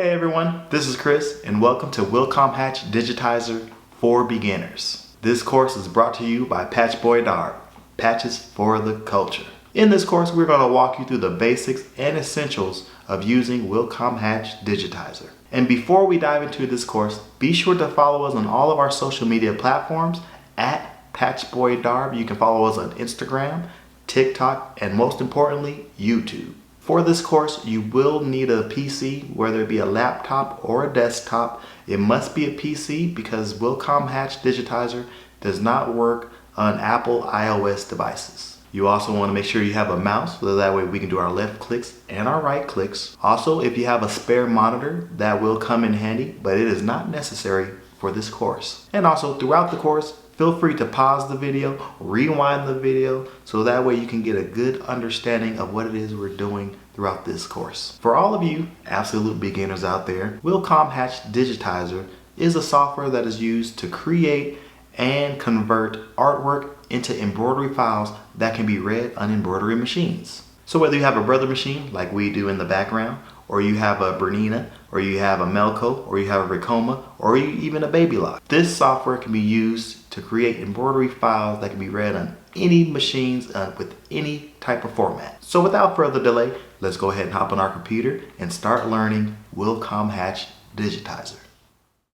Hey everyone, this is Chris and welcome to Wilcom Hatch Digitizer for Beginners. This course is brought to you by PATCHBOYDARB, Patches for the Culture. In this course, we're going to walk you through the basics and essentials of using Wilcom Hatch Digitizer. And before we dive into this course, be sure to follow us on all of our social media platforms at PATCHBOYDARB. You can follow us on Instagram, TikTok, and most importantly, YouTube. For this course, you will need a PC, whether it be a laptop or a desktop. It must be a PC because Wilcom Hatch Digitizer does not work on Apple iOS devices. You also want to make sure you have a mouse so that way we can do our left clicks and our right clicks. Also, if you have a spare monitor, that will come in handy, but it is not necessary for this course. And also throughout the course, feel free to pause the video, rewind the video, so that way you can get a good understanding of what it is we're doing throughout this course. For all of you absolute beginners out there, Wilcom Hatch Digitizer is a software that is used to create and convert artwork into embroidery files that can be read on embroidery machines. So whether you have a Brother machine like we do in the background, or you have a Bernina, or you have a Melco, or you have a Ricoma, or even a Baby Lock, this software can be used to create embroidery files that can be read on any machines with any type of format. So without further delay, let's go ahead and hop on our computer and start learning Wilcom Hatch Digitizer.